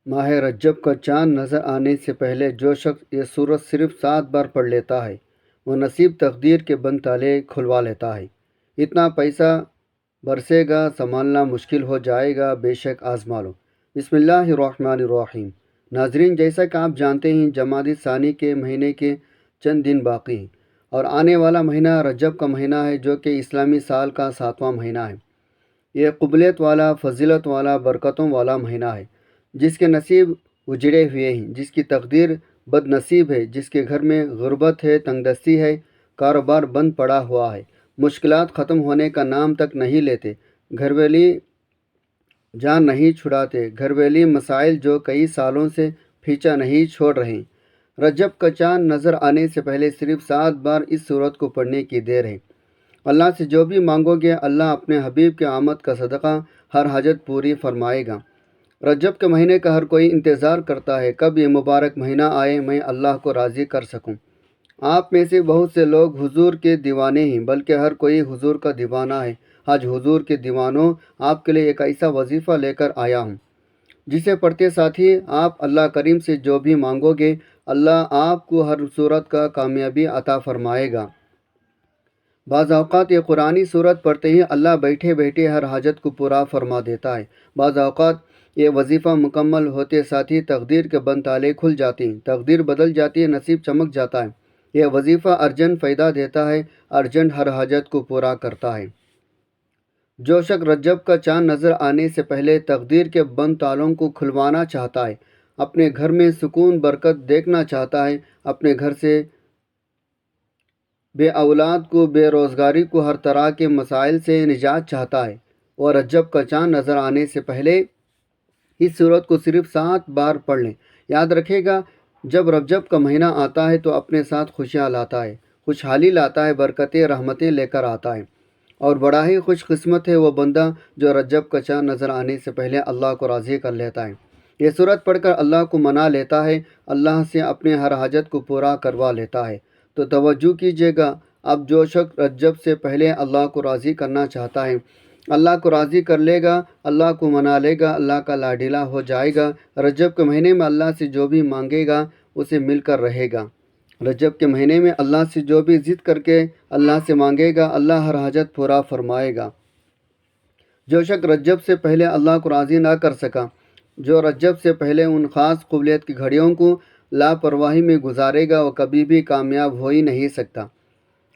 ماہ رجب کا چاند نظر آنے سے پہلے جو شخص یہ سورت صرف 7 بار پڑھ لیتا ہے وہ نصیب تقدیر کے بند تالے کھلوا لیتا ہے۔ اتنا پیسہ برسے گا سنبھالنا مشکل ہو جائے گا، بے شک آزما لو۔ بسم اللہ الرحمن الرحیم۔ ناظرین، جیسا کہ آپ جانتے ہیں جمادی الثانی کے مہینے کے چند دن باقی ہیں اور آنے والا مہینہ رجب کا مہینہ ہے جو کہ اسلامی سال کا 7واں مہینہ ہے۔ یہ قبولیت والا، فضیلت والا، برکتوں والا مہینہ ہے۔ جس کے نصیب اجڑے ہوئے ہیں، جس کی تقدیر بد نصیب ہے، جس کے گھر میں غربت ہے، تنگ دستی ہے، کاروبار بند پڑا ہوا ہے، مشکلات ختم ہونے کا نام تک نہیں لیتے، گھر والی جان نہیں چھڑاتے، گھر والی مسائل جو کئی سالوں سے پیچھا نہیں چھوڑ رہے۔ رجب کا چاند نظر آنے سے پہلے صرف 7 بار اس سورت کو پڑھنے کی دیر ہے۔ اللہ سے جو بھی مانگو گے اللہ اپنے حبیب کے آمد کا صدقہ ہر حاجت پوری فرمائے گا۔ رجب کے مہینے کا ہر کوئی انتظار کرتا ہے کب یہ مبارک مہینہ آئے میں اللہ کو راضی کر سکوں۔ آپ میں سے بہت سے لوگ حضور کے دیوانے ہیں، بلکہ ہر کوئی حضور کا دیوانہ ہے۔ آج حضور کے دیوانوں آپ کے لیے ایک ایسا وظیفہ لے کر آیا ہوں جسے پڑھتے ساتھ ہی آپ اللہ کریم سے جو بھی مانگو گے اللہ آپ کو ہر صورت کا کامیابی عطا فرمائے گا۔ بعض اوقات یہ قرآنی صورت پڑھتے ہی اللہ بیٹھے بیٹھے ہر حاجت کو پورا فرما دیتا ہے۔ بعض اوقات یہ وظیفہ مکمل ہوتے ساتھ ہی تقدیر کے بند تالے کھل جاتے ہیں، تقدیر بدل جاتی ہے، نصیب چمک جاتا ہے۔ یہ وظیفہ ارجنٹ فائدہ دیتا ہے، ارجنٹ ہر حاجت کو پورا کرتا ہے۔ جو شخص رجب کا چاند نظر آنے سے پہلے تقدیر کے بند تالوں کو کھلوانا چاہتا ہے، اپنے گھر میں سکون برکت دیکھنا چاہتا ہے، اپنے گھر سے بے اولاد کو، بے روزگاری کو، ہر طرح کے مسائل سے نجات چاہتا ہے، اور رجب کا چاند نظر آنے سے پہلے اس صورت کو صرف 7 بار پڑھ لیں۔ یاد رکھے گا جب رجب کا مہینہ آتا ہے تو اپنے ساتھ خوشیاں لاتا ہے، خوشحالی لاتا ہے، برکتیں رحمتیں لے کر آتا ہے، اور بڑا ہی خوش قسمت ہے وہ بندہ جو رجب کا چاند نظر آنے سے پہلے اللہ کو راضی کر لیتا ہے، یہ صورت پڑھ کر اللہ کو منا لیتا ہے، اللہ سے اپنے ہر حاجت کو پورا کروا لیتا ہے۔ تو توجہ کیجیے گا، اب جو شخص رجب سے پہلے اللہ کو راضی کرنا چاہتا ہے اللہ کو راضی کر لے گا، اللہ کو منا لے گا، اللہ کا لاڈیلا ہو جائے گا۔ رجب کے مہینے میں اللہ سے جو بھی مانگے گا اسے مل کر رہے گا۔ رجب کے مہینے میں اللہ سے جو بھی ضد کر کے اللہ سے مانگے گا اللہ ہر حاجت پورا فرمائے گا۔ جو شخص رجب سے پہلے اللہ کو راضی نہ کر سکا، جو رجب سے پہلے ان خاص قبولیت کی گھڑیوں کو لاپرواہی میں گزارے گا وہ کبھی بھی کامیاب ہو ہی نہیں سکتا۔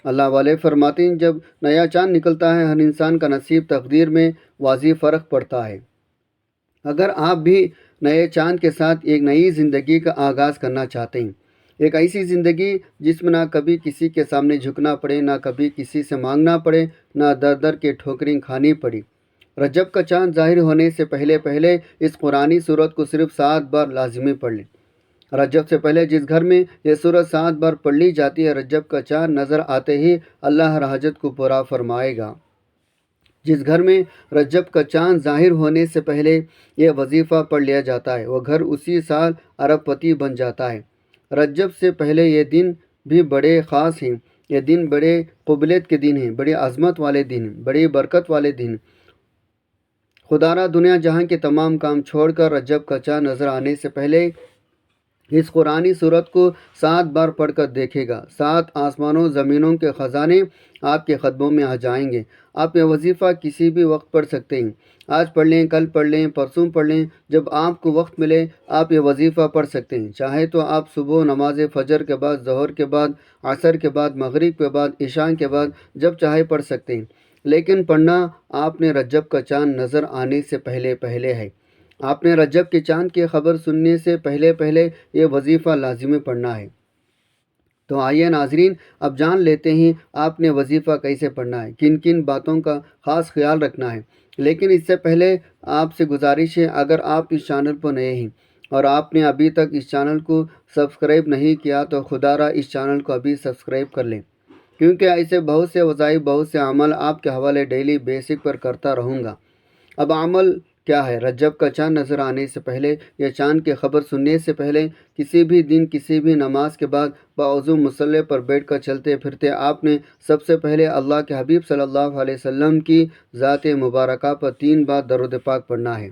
اللہ والے فرماتے ہیں جب نیا چاند نکلتا ہے ہر انسان کا نصیب تقدیر میں واضح فرق پڑتا ہے۔ اگر آپ بھی نئے چاند کے ساتھ ایک نئی زندگی کا آغاز کرنا چاہتے ہیں، ایک ایسی زندگی جس میں نہ کبھی کسی کے سامنے جھکنا پڑے، نہ کبھی کسی سے مانگنا پڑے، نہ در در کے ٹھوکریں کھانی پڑی، رجب کا چاند ظاہر ہونے سے پہلے اس قرآنی صورت کو صرف 7 بار لازمی پڑھ لیں۔ رجب سے پہلے جس گھر میں یہ صورت 7 بار پڑھ لی جاتی ہے رجب کا چاند نظر آتے ہی اللہ ہر حاجت کو پورا فرمائے گا۔ جس گھر میں رجب کا چاند ظاہر ہونے سے پہلے یہ وظیفہ پڑھ لیا جاتا ہے وہ گھر اسی سال ارب پتی بن جاتا ہے۔ رجب سے پہلے یہ دن بھی بڑے خاص ہیں، یہ دن بڑے قبولیت کے دن ہیں، بڑی عظمت والے دن ہیں، بڑی برکت والے دن۔ خدا را دنیا جہاں کے تمام کام چھوڑ کر رجب کا چاند نظر آنے سے پہلے اس قرآنی صورت کو 7 بار پڑھ کر دیکھے گا، 7 آسمانوں زمینوں کے خزانے آپ کے قدموں میں آ جائیں گے۔ آپ یہ وظیفہ کسی بھی وقت پڑھ سکتے ہیں، آج پڑھ لیں، کل پڑھ لیں، پرسوں پڑھ لیں، جب آپ کو وقت ملے آپ یہ وظیفہ پڑھ سکتے ہیں۔ چاہے تو آپ صبح نماز فجر کے بعد، ظہر کے بعد، عصر کے بعد، مغرب کے بعد، عشاء کے بعد، جب چاہے پڑھ سکتے ہیں، لیکن پڑھنا آپ نے رجب کا چاند نظر آنے سے پہلے ہے۔ آپ نے رجب کے چاند کی خبر سننے سے پہلے یہ وظیفہ لازمی پڑھنا ہے۔ تو آئیے ناظرین اب جان لیتے ہیں آپ نے وظیفہ کیسے پڑھنا ہے، کن کن باتوں کا خاص خیال رکھنا ہے۔ لیکن اس سے پہلے آپ سے گزارش ہے اگر آپ اس چینل پر نئے ہیں اور آپ نے ابھی تک اس چینل کو سبسکرائب نہیں کیا تو خدا را اس چینل کو ابھی سبسکرائب کر لیں، کیونکہ ایسے بہت سے وظائف، بہت سے عمل آپ کے حوالے ڈیلی بیسک پر کرتا رہوں گا۔ اب عمل کیا ہے؟ رجب کا چاند نظر آنے سے پہلے یا چاند کی خبر سننے سے پہلے کسی بھی دن کسی بھی نماز کے بعد باوضو مصلی پر بیٹھ کر چلتے پھرتے آپ نے سب سے پہلے اللہ کے حبیب صلی اللہ علیہ وسلم کی ذات مبارکہ پر 3 بار درود پاک پڑھنا ہے۔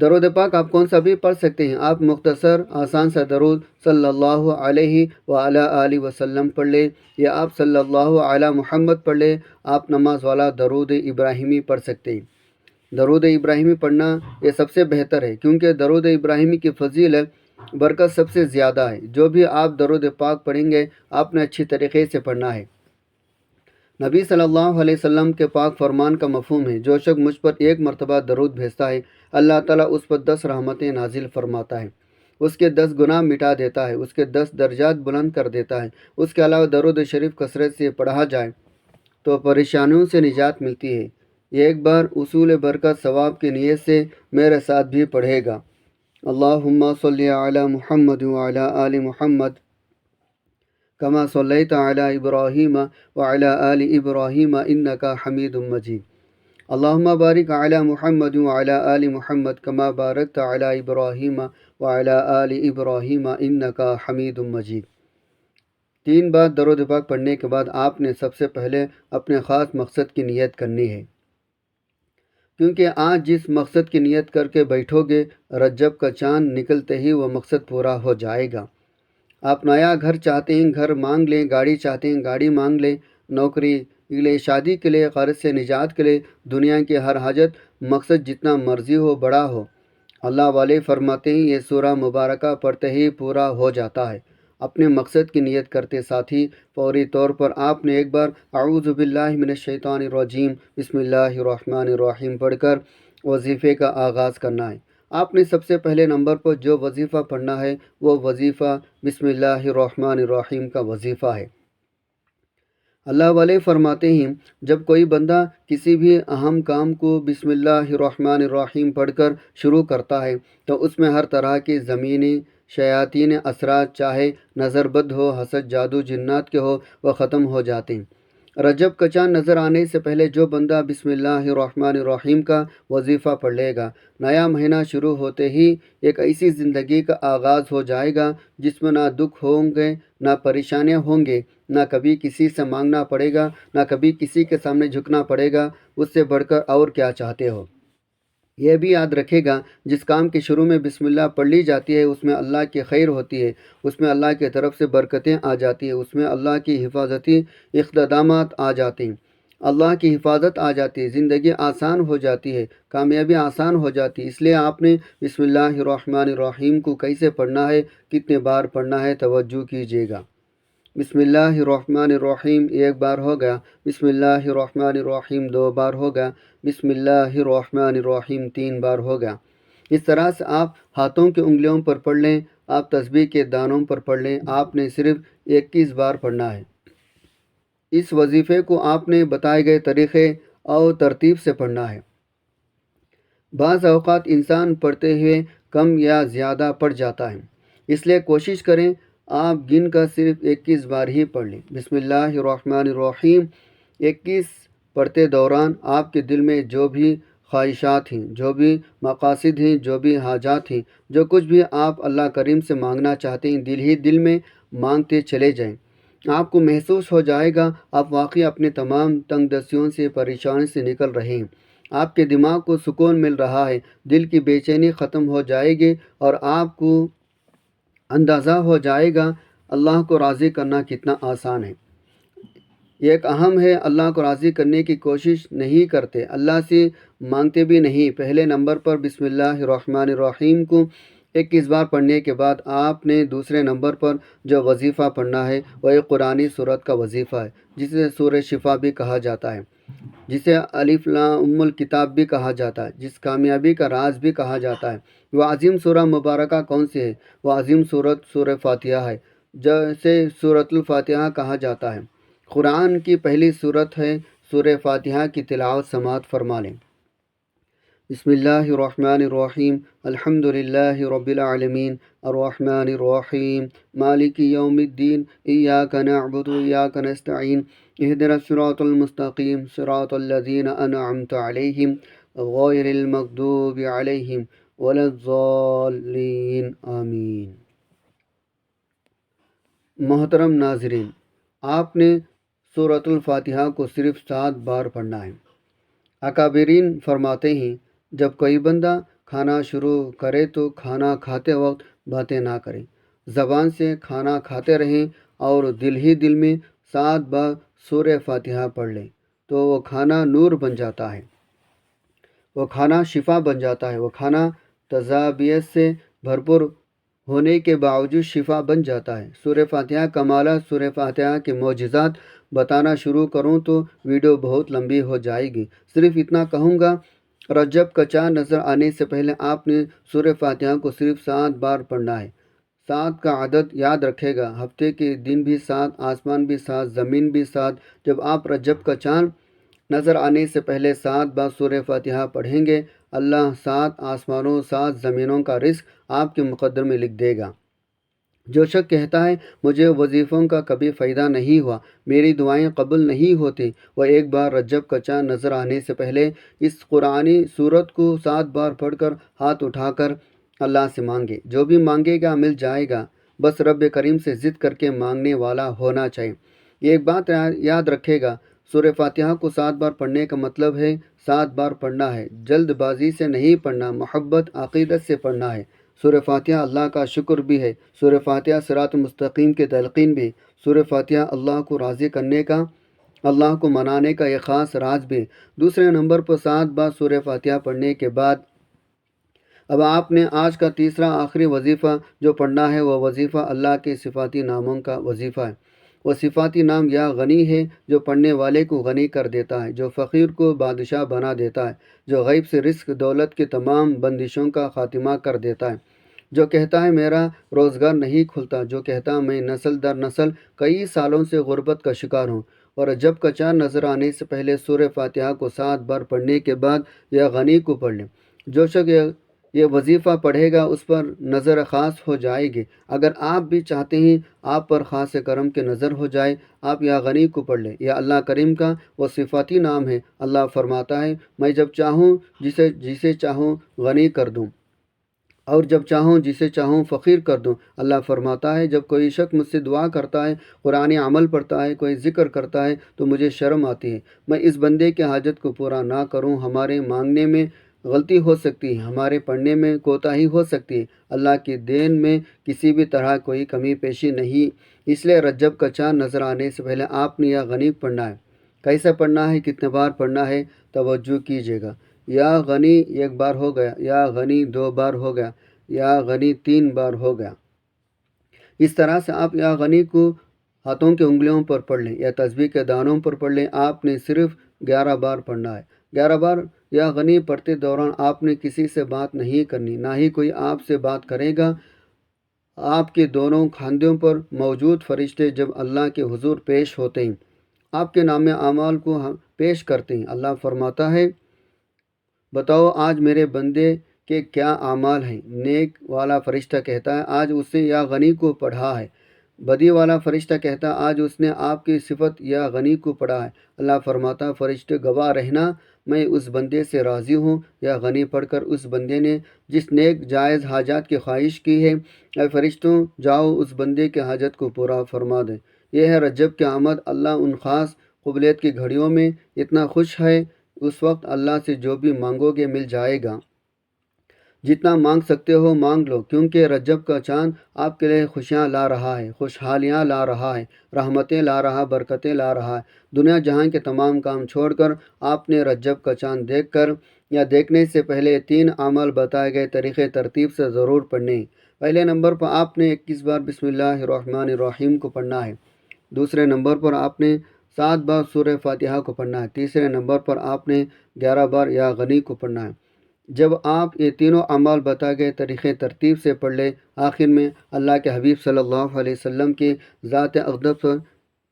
درود پاک آپ کون سا بھی پڑھ سکتے ہیں۔ آپ مختصر آسان سا درود صلی اللہ علیہ وعلی آلہ وسلم پڑھ لیں، یا آپ صلی اللہ علی محمد پڑھ لیں۔ آپ نماز والا درود ابراہیمی پڑھ سکتے ہیں۔ درود ابراہیمی پڑھنا یہ سب سے بہتر ہے، کیونکہ درود ابراہیمی کی فضیلت برکت سب سے زیادہ ہے۔ جو بھی آپ درود پاک پڑھیں گے آپ نے اچھی طریقے سے پڑھنا ہے۔ نبی صلی اللہ علیہ وسلم کے پاک فرمان کا مفہوم ہے، جو شخص مجھ پر ایک مرتبہ درود بھیجتا ہے اللہ تعالیٰ اس پر 10 رحمتیں نازل فرماتا ہے، اس کے 10 گناہ مٹا دیتا ہے، اس کے 10 درجات بلند کر دیتا ہے۔ اس کے علاوہ درود شریف کثرت سے پڑھا جائے تو پریشانیوں سے نجات ملتی ہے۔ یہ ایک بار اصول برکت ثواب کی نیت سے میرے ساتھ بھی پڑھے گا۔ اللہم صلی علی محمد وعلی آل محمد کما صلیت علی ابراہیم وعلی آل ابراہیم انک حمید مجید۔ اللہم بارک علی محمد وعلی آل محمد کما بارکت علی ابراہیم وعلی آل ابراہیم انک حمید مجید۔ 3 بار درود پاک پڑھنے کے بعد آپ نے سب سے پہلے اپنے خاص مقصد کی نیت کرنی ہے، کیونکہ آج جس مقصد کی نیت کر کے بیٹھو گے رجب کا چاند نکلتے ہی وہ مقصد پورا ہو جائے گا۔ آپ نیا گھر چاہتے ہیں گھر مانگ لیں، گاڑی چاہتے ہیں گاڑی مانگ لیں، نوکری کے لیے، شادی کے لیے، قرض سے نجات کے لیے، دنیا کی ہر حاجت مقصد جتنا مرضی ہو بڑا ہو، اللہ والے فرماتے ہیں یہ سورہ مبارکہ پڑھتے ہی پورا ہو جاتا ہے۔ اپنے مقصد کی نیت کرتے ساتھ ہی فوری طور پر آپ نے ایک بار اعوذ باللہ من الشیطان الرجیم بسم اللہ الرحمن الرحیم پڑھ کر وظیفے کا آغاز کرنا ہے۔ آپ نے سب سے پہلے نمبر پر جو وظیفہ پڑھنا ہے وہ وظیفہ بسم اللہ الرحمن الرحیم کا وظیفہ ہے۔ اللہ والے فرماتے ہیں جب کوئی بندہ کسی بھی اہم کام کو بسم اللہ الرحمن الرحیم پڑھ کر شروع کرتا ہے تو اس میں ہر طرح کی زمینی شیاطین اثرات، چاہے نظر بد ہو، حسد، جادو، جنات کے ہو، وہ ختم ہو جاتے ہیں۔ رجب کا چاند نظر آنے سے پہلے جو بندہ بسم اللہ الرحمن الرحیم کا وظیفہ پڑھ لے گا، نیا مہینہ شروع ہوتے ہی ایک ایسی زندگی کا آغاز ہو جائے گا جس میں نہ دکھ ہوں گے، نہ پریشانیاں ہوں گے، نہ کبھی کسی سے مانگنا پڑے گا، نہ کبھی کسی کے سامنے جھکنا پڑے گا۔ اس سے بڑھ کر اور کیا چاہتے ہو؟ یہ بھی یاد رکھے گا جس کام کے شروع میں بسم اللہ پڑھ لی جاتی ہے اس میں اللہ کی خیر ہوتی ہے، اس میں اللہ کی طرف سے برکتیں آ جاتی ہیں، اس میں اللہ کی حفاظتی اقدامات آ جاتے ہیں، اللہ کی حفاظت آ جاتی ہے، زندگی آسان ہو جاتی ہے، کامیابی آسان ہو جاتی ہے۔ اس لیے آپ نے بسم اللہ الرحمن الرحیم کو کیسے پڑھنا ہے، کتنے بار پڑھنا ہے، توجہ کیجیے گا۔ بسم اللہ الرحمن الرحیم ایک بار ہو گیا، بسم اللہ الرحمن الرحیم 2 بار ہو گیا، بسم اللہ الرحمن الرحیم 3 بار ہو گیا۔ اس طرح سے آپ ہاتھوں کی انگلیوں پر پڑھ لیں، آپ تسبیح کے دانوں پر پڑھ لیں، آپ نے صرف 21 بار پڑھنا ہے۔ اس وظیفے کو آپ نے بتائے گئے طریقے اور ترتیب سے پڑھنا ہے۔ بعض اوقات انسان پڑھتے ہوئے کم یا زیادہ پڑھ جاتا ہے، اس لیے کوشش کریں آپ گن کر صرف 21 بار ہی پڑھ لیں۔ بسم اللہ الرحمن الرحیم 21 پڑھتے دوران آپ کے دل میں جو بھی خواہشات ہیں، جو بھی مقاصد ہیں، جو بھی حاجات ہیں، جو کچھ بھی آپ اللہ کریم سے مانگنا چاہتے ہیں، دل ہی دل میں مانگتے چلے جائیں۔ آپ کو محسوس ہو جائے گا آپ واقعی اپنے تمام تنگ دستیوں سے، پریشانی سے نکل رہے ہیں، آپ کے دماغ کو سکون مل رہا ہے، دل کی بے چینی ختم ہو جائے گی، اور آپ کو اندازہ ہو جائے گا اللہ کو راضی کرنا کتنا آسان ہے۔ یہ ایک اہم ہے، اللہ کو راضی کرنے کی کوشش نہیں کرتے، اللہ سے مانگتے بھی نہیں۔ پہلے نمبر پر بسم اللہ الرحمن الرحیم کو 21 بار پڑھنے کے بعد آپ نے دوسرے نمبر پر جو وظیفہ پڑھنا ہے وہ ایک قرآنی صورت کا وظیفہ ہے، جسے سورہ شفا بھی کہا جاتا ہے، جسے الف لام ام الکتاب بھی کہا جاتا ہے، جس کامیابی کا راز بھی کہا جاتا ہے۔ وہ عظیم سورہ مبارکہ کون سی ہے؟ وہ عظیم سورت سورہ فاتحہ ہے، جسے سورۃ الفاتحہ کہا جاتا ہے۔ قرآن کی پہلی سورت ہے، سورہ فاتحہ کی تلاوت سماعت فرما لیں۔ بسم اللہ الرحمن الرحیم الحمد للہ رب العالمین الرحمن الرحیم مالک یوم الدین ایاک نعبد وایاک نستعین اہدنا الصراط المستقیم صراط الذین انعمت علیہم غیر المغضوب علیہم ولا الضالین آمین۔ محترم ناظرین، آپ نے سورۃ الفاتحہ کو صرف 7 بار پڑھنا ہے۔ اکابرین فرماتے ہیں جب کوئی بندہ کھانا شروع کرے تو کھانا کھاتے وقت باتیں نہ کریں، زبان سے کھانا کھاتے رہیں اور دل ہی دل میں 7 بار سورہ فاتحہ پڑھ لیں تو وہ کھانا نور بن جاتا ہے، وہ کھانا شفا بن جاتا ہے، وہ کھانا تجابیت سے بھرپور ہونے کے باوجود شفا بن جاتا ہے۔ سورہ فاتحہ کمالات، سورہ فاتحہ کے معجزات بتانا شروع کروں تو ویڈیو بہت لمبی ہو جائے گی، صرف اتنا کہوں گا، رجب کا چاند نظر آنے سے پہلے آپ نے سورہ فاتحہ کو صرف 7 بار پڑھنا ہے۔ 7 کا عدد یاد رکھے گا، ہفتے کے دن بھی 7، آسمان بھی 7، زمین بھی 7۔ جب آپ رجب کا چاند نظر آنے سے پہلے 7 بار سورہ فاتحہ پڑھیں گے، اللہ 7 آسمانوں 7 زمینوں کا رزق آپ کے مقدر میں لکھ دے گا۔ جو شخص کہتا ہے مجھے وظیفوں کا کبھی فائدہ نہیں ہوا، میری دعائیں قبول نہیں ہوتی، وہ ایک بار رجب کا چاند نظر آنے سے پہلے اس قرآنی سورت کو 7 بار پڑھ کر ہاتھ اٹھا کر اللہ سے مانگے، جو بھی مانگے گا مل جائے گا، بس رب کریم سے ضد کر کے مانگنے والا ہونا چاہیے۔ یہ ایک بات یاد رکھے گا، سورہ فاتحہ کو 7 بار پڑھنے کا مطلب ہے 7 بار پڑھنا ہے، جلد بازی سے نہیں پڑھنا، محبت عقیدت سے پڑھنا ہے۔ سورہ فاتحہ اللہ کا شکر بھی ہے، سورہ فاتحہ صراط مستقیم کے تلقین بھی، سورہ فاتحہ اللہ کو راضی کرنے کا، اللہ کو منانے کا ایک خاص راز بھی۔ دوسرے نمبر پر 7 بار سورہ فاتحہ پڑھنے کے بعد اب آپ نے آج کا تیسرا آخری وظیفہ جو پڑھنا ہے، وہ وظیفہ اللہ کے صفاتی ناموں کا وظیفہ ہے۔ وہ صفاتی نام یا غنی ہے جو پڑھنے والے کو غنی کر دیتا ہے، جو فقیر کو بادشاہ بنا دیتا ہے، جو غیب سے رزق دولت کے تمام بندشوں کا خاتمہ کر دیتا ہے، جو کہتا ہے میرا روزگار نہیں کھلتا، جو کہتا ہے میں نسل در نسل کئی سالوں سے غربت کا شکار ہوں، اور رجب کا چاند نظر آنے سے پہلے سورہ فاتحہ کو 7 بار پڑھنے کے بعد یا غنی کو پڑھ لیں۔ جو شخص یہ وظیفہ پڑھے گا اس پر نظر خاص ہو جائے گی۔ اگر آپ بھی چاہتے ہیں آپ پر خاص کرم کی نظر ہو جائے، آپ یا غنی کو پڑھ لیں۔ یا اللہ کریم کا وہ صفاتی نام ہے، اللہ فرماتا ہے میں جب چاہوں جسے چاہوں غنی کر دوں اور جب چاہوں جسے چاہوں فقیر کر دوں۔ اللہ فرماتا ہے جب کوئی شخص مجھ سے دعا کرتا ہے، قرآن عمل پڑھتا ہے، کوئی ذکر کرتا ہے تو مجھے شرم آتی ہے، میں اس بندے کے حاجت کو پورا نہ کروں۔ ہمارے مانگنے میں غلطی ہو سکتی ہے، ہمارے پڑھنے میں کوتاہی ہو سکتی ہے، اللہ کی دین میں کسی بھی طرح کوئی کمی پیشی نہیں، اس لیے رجب کا چاند نظر آنے سے پہلے آپ نے یا غنی پڑھنا ہے۔ کیسے پڑھنا ہے، کتنے بار پڑھنا ہے، توجہ کیجیے گا۔ یا غنی 1 بار ہو گیا، یا غنی 2 بار ہو گیا، یا غنی 3 بار ہو گیا۔ اس طرح سے آپ یا غنی کو ہاتھوں کی انگلیوں پر پڑھ لیں یا تسبیح کے دانوں پر پڑھ لیں۔ آپ نے صرف 11 بار پڑھنا ہے۔ 11 بار یا غنی پڑھتے دوران آپ نے کسی سے بات نہیں کرنی، نہ ہی کوئی آپ سے بات کرے گا۔ آپ کے دونوں کھاندوں پر موجود فرشتے جب اللہ کے حضور پیش ہوتے ہیں، آپ کے نام اعمال کو پیش کرتے ہیں۔ اللہ فرماتا ہے بتاؤ آج میرے بندے کے کیا اعمال ہیں۔ نیک والا فرشتہ کہتا ہے آج اس نے یا غنی کو پڑھا ہے۔ بدی والا فرشتہ کہتا ہے آج اس نے آپ کی صفت یا غنی کو پڑھا ہے۔ اللہ فرماتا ہے فرشتے گواہ رہنا، میں اس بندے سے راضی ہوں۔ یا غنی پڑھ کر اس بندے نے جس نیک جائز حاجات کی خواہش کی ہے، اے فرشتوں جاؤ اس بندے کے حاجت کو پورا فرما دیں۔ یہ ہے رجب کی آمد۔ اللہ ان خاص قبولیت کی گھڑیوں میں اتنا خوش ہے، اس وقت اللہ سے جو بھی مانگو گے مل جائے گا۔ جتنا مانگ سکتے ہو مانگ لو، کیونکہ رجب کا چاند آپ کے لیے خوشیاں لا رہا ہے، خوشحالیاں لا رہا ہے، رحمتیں لا رہا، برکتیں لا رہا ہے۔ دنیا جہاں کے تمام کام چھوڑ کر آپ نے رجب کا چاند دیکھ کر یا دیکھنے سے پہلے 3 اعمال بتائے گئے طریقے ترتیب سے ضرور پڑھنے ہیں۔ پہلے نمبر پر آپ نے 21 بار بسم اللہ الرحمن الرحیم کو پڑھنا ہے۔ دوسرے نمبر پر آپ نے 7 بار سورہ فاتحہ کو پڑھنا ہے۔ تیسرے نمبر پر آپ نے 11 بار یا غنی کو پڑھنا ہے۔ جب آپ یہ تینوں اعمال بتائے گئے طریقے ترتیب سے پڑھ لیں، آخر میں اللہ کے حبیب صلی اللہ علیہ وسلم کی ذات اقدس پر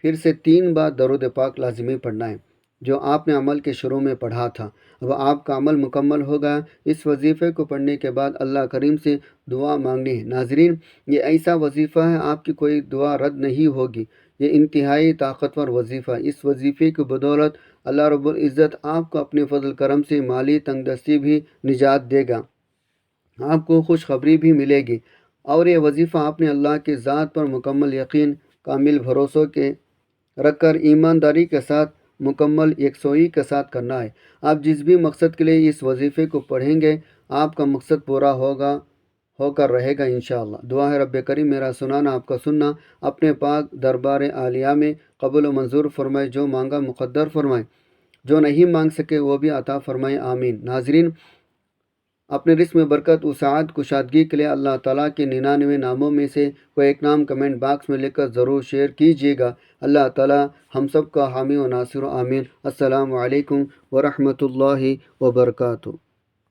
پھر سے 3 بار درود پاک لازمی پڑھنا ہے، جو آپ نے عمل کے شروع میں پڑھا تھا۔ اب آپ کا عمل مکمل ہوگا۔ اس وظیفے کو پڑھنے کے بعد اللہ کریم سے دعا مانگنی ہے۔ ناظرین، یہ ایسا وظیفہ ہے آپ کی کوئی دعا رد نہیں ہوگی۔ یہ انتہائی طاقتور وظیفہ ہے۔ اس وظیفے کی بدولت اللہ رب العزت آپ کو اپنے فضل کرم سے مالی تنگ دستی بھی نجات دے گا، آپ کو خوشخبری بھی ملے گی۔ اور یہ وظیفہ آپ نے اللہ کی ذات پر مکمل یقین، کامل بھروسوں کے رکھ کر ایمانداری کے ساتھ، مکمل یکسوئی کے ساتھ کرنا ہے۔ آپ جس بھی مقصد کے لیے اس وظیفے کو پڑھیں گے، آپ کا مقصد پورا ہو کر رہے گا انشاءاللہ۔ دعا ہے رب کریم میرا سنانا آپ کا سننا اپنے پاک دربار عالیہ میں قبول و منظور فرمائے، جو مانگا مقدر فرمائے، جو نہیں مانگ سکے وہ بھی عطا فرمائے، آمین۔ ناظرین، اپنے رزق میں برکت وسعت کشادگی کے لیے اللہ تعالیٰ کے 99 ناموں میں سے کوئی ایک نام کمنٹ باکس میں لکھ کر ضرور شیئر کیجیے گا۔ اللہ تعالیٰ ہم سب کا حامی و ناصر، آمین۔ السلام علیکم ورحمۃ اللہ وبرکاتہ۔